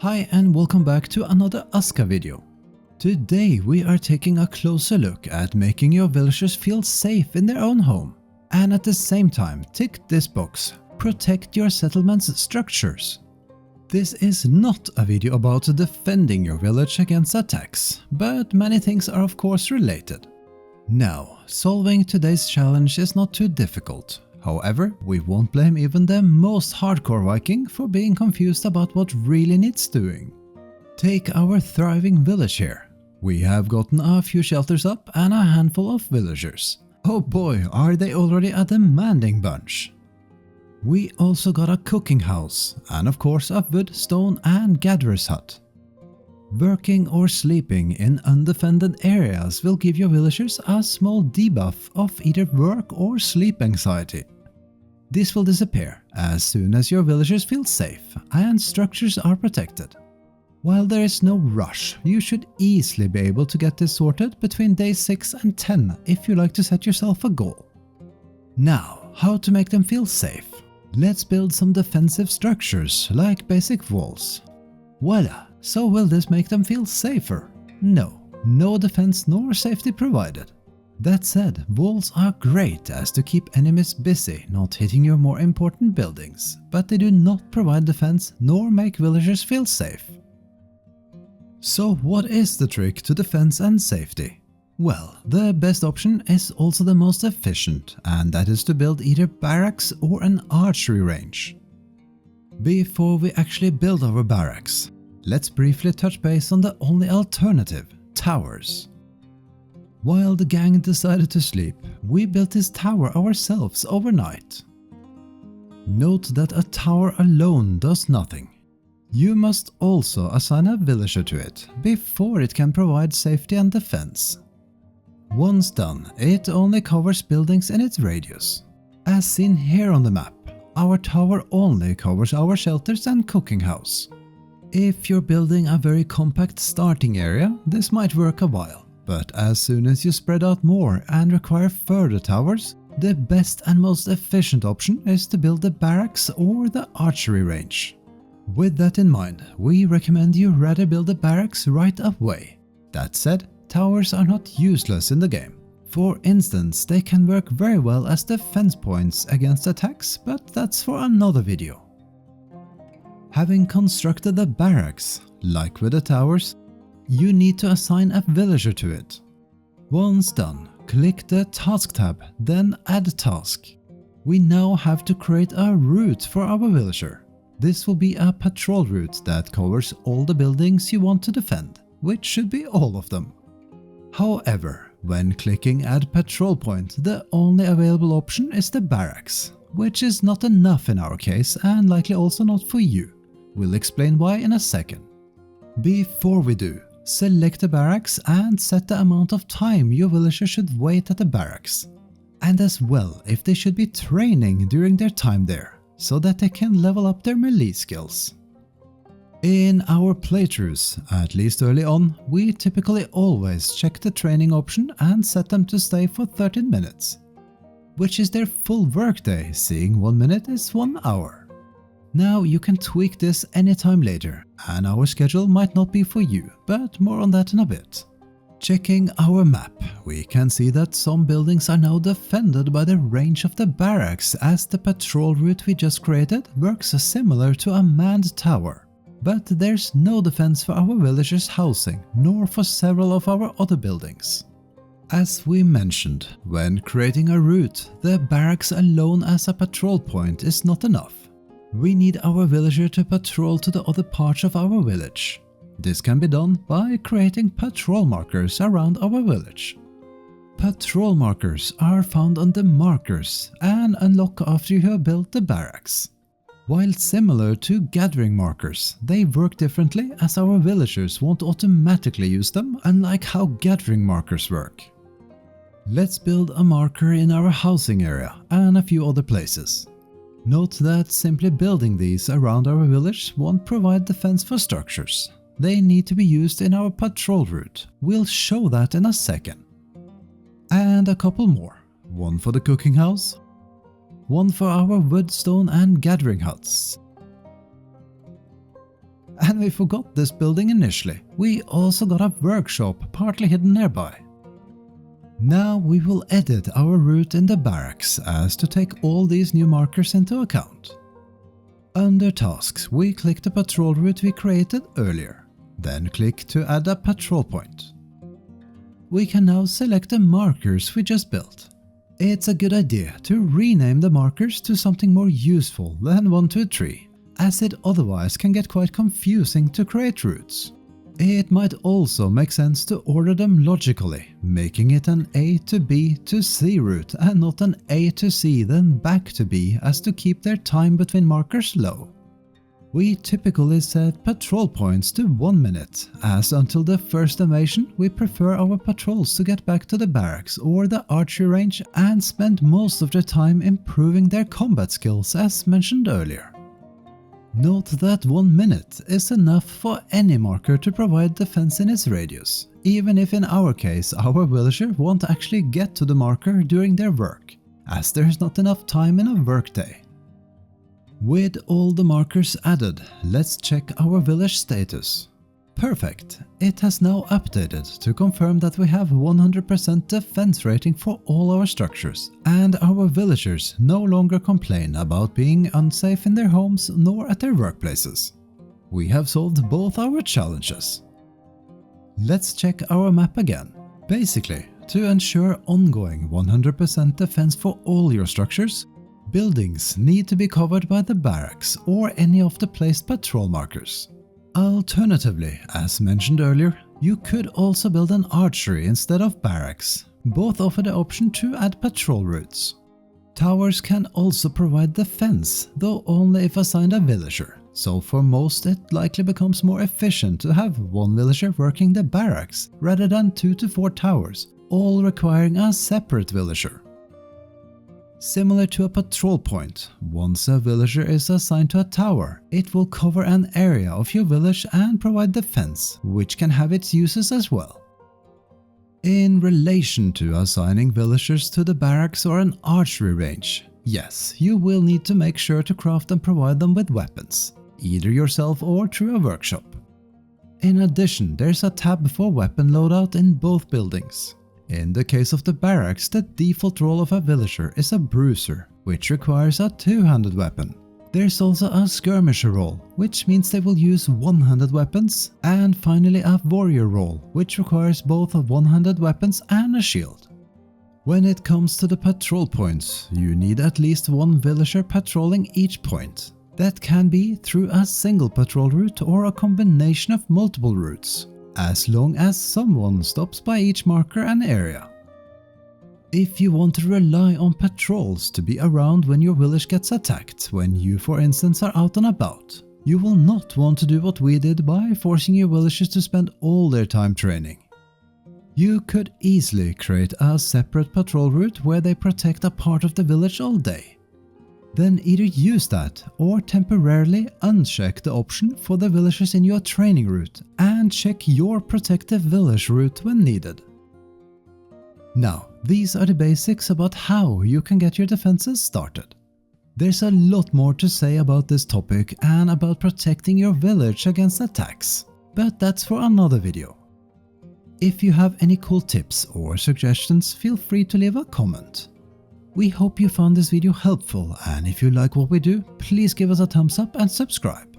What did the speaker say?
Hi and welcome back to another ASKA video. Today we are taking a closer look at making your villagers feel safe in their own home. And at the same time, tick this box: protect your settlement's structures. This is not a video about defending your village against attacks, but many things are of course related. Now, solving today's challenge is not too difficult. However, we won't blame even the most hardcore Viking for being confused about what really needs doing. Take our thriving village here. We have gotten a few shelters up and a handful of villagers. Oh boy, are they already a demanding bunch. We also got a cooking house, and of course a wood, stone and gatherer's hut. Working or sleeping in undefended areas will give your villagers a small debuff of either work or sleep anxiety. This will disappear as soon as your villagers feel safe and structures are protected. While there is no rush, you should easily be able to get this sorted between days 6 and 10 if you like to set yourself a goal. Now, how to make them feel safe? Let's build some defensive structures like basic walls. Voila! So will this make them feel safer? No defense nor safety provided. That said, walls are great as to keep enemies busy not hitting your more important buildings, but they do not provide defense nor make villagers feel safe. So what is the trick to defense and safety? Well, the best option is also the most efficient, and that is to build either barracks or an archery range. Before we actually build our barracks, let's briefly touch base on the only alternative, towers. While the gang decided to sleep, we built this tower ourselves overnight. Note that a tower alone does nothing. You must also assign a villager to it before it can provide safety and defense. Once done, it only covers buildings in its radius. As seen here on the map, our tower only covers our shelters and cooking house. If you're building a very compact starting area, this might work a while. But as soon as you spread out more and require further towers, the best and most efficient option is to build the barracks or the archery range. With that in mind, we recommend you rather build the barracks right away. That said, towers are not useless in the game. For instance, they can work very well as defense points against attacks, but that's for another video. Having constructed the barracks, like with the towers, you need to assign a villager to it. Once done, click the Task tab, then Add Task. We now have to create a route for our villager. This will be a patrol route that covers all the buildings you want to defend, which should be all of them. However, when clicking Add Patrol Point, the only available option is the barracks, which is not enough in our case and likely also not for you. We'll explain why in a second. Before we do, select the barracks and set the amount of time your villager should wait at the barracks. And as well if they should be training during their time there, so that they can level up their melee skills. In our playthroughs, at least early on, we typically always check the training option and set them to stay for 13 minutes. Which is their full workday, seeing 1 minute is 1 hour. Now you can tweak this anytime later, and our schedule might not be for you, but more on that in a bit. Checking our map, we can see that some buildings are now defended by the range of the barracks, as the patrol route we just created works similar to a manned tower. But there's no defense for our villagers' housing, nor for several of our other buildings. As we mentioned, when creating a route, the barracks alone as a patrol point is not enough. We need our villager to patrol to the other parts of our village. This can be done by creating patrol markers around our village. Patrol markers are found on the markers and unlock after you have built the barracks. While similar to gathering markers, they work differently as our villagers won't automatically use them, unlike how gathering markers work. Let's build a marker in our housing area and a few other places. Note that simply building these around our village won't provide defense for structures. They need to be used in our patrol route. We'll show that in a second. And a couple more. One for the cooking house, one for our wood, stone and gathering huts. And we forgot this building initially. We also got a workshop partly hidden nearby. Now we will edit our route in the barracks as to take all these new markers into account. Under tasks, we click the patrol route we created earlier. Then click to add a patrol point. We can now select the markers we just built. It's a good idea to rename the markers to something more useful than 1 to 3, as it otherwise can get quite confusing to create routes. It might also make sense to order them logically, making it an A to B to C route and not an A to C then back to B, as to keep their time between markers low. We typically set patrol points to 1 minute, as until the first invasion we prefer our patrols to get back to the barracks or the archery range and spend most of their time improving their combat skills as mentioned earlier. Note that 1 minute is enough for any marker to provide defense in its radius, even if in our case our villager won't actually get to the marker during their work, as there is not enough time in a workday. With all the markers added, let's check our village status. Perfect! It has now updated to confirm that we have 100% defense rating for all our structures, and our villagers no longer complain about being unsafe in their homes nor at their workplaces. We have solved both our challenges. Let's check our map again. Basically, to ensure ongoing 100% defense for all your structures, buildings need to be covered by the barracks or any of the placed patrol markers. Alternatively, as mentioned earlier, you could also build an archery instead of barracks. Both offer the option to add patrol routes. Towers can also provide defense, though only if assigned a villager, so for most it likely becomes more efficient to have 1 villager working the barracks rather than 2 to 4 towers, all requiring a separate villager. Similar to a patrol point, once a villager is assigned to a tower, it will cover an area of your village and provide defense, which can have its uses as well. In relation to assigning villagers to the barracks or an archery range, yes, you will need to make sure to craft and provide them with weapons, either yourself or through a workshop. In addition, there's a tab for weapon loadout in both buildings. In the case of the barracks, the default role of a villager is a bruiser, which requires a 2-handed weapon. There's also a skirmisher role, which means they will use one-handed weapons, and finally a warrior role, which requires both one-handed weapons and a shield. When it comes to the patrol points, you need at least 1 villager patrolling each point. That can be through a single patrol route or a combination of multiple routes, as long as someone stops by each marker and area. If you want to rely on patrols to be around when your village gets attacked, when you for instance are out and about, you will not want to do what we did by forcing your villagers to spend all their time training. You could easily create a separate patrol route where they protect a part of the village all day. Then either use that or temporarily uncheck the option for the villagers in your training route and check your protective village route when needed. Now, these are the basics about how you can get your defenses started. There's a lot more to say about this topic and about protecting your village against attacks, but that's for another video. If you have any cool tips or suggestions, feel free to leave a comment. We hope you found this video helpful, and if you like what we do, please give us a thumbs up and subscribe.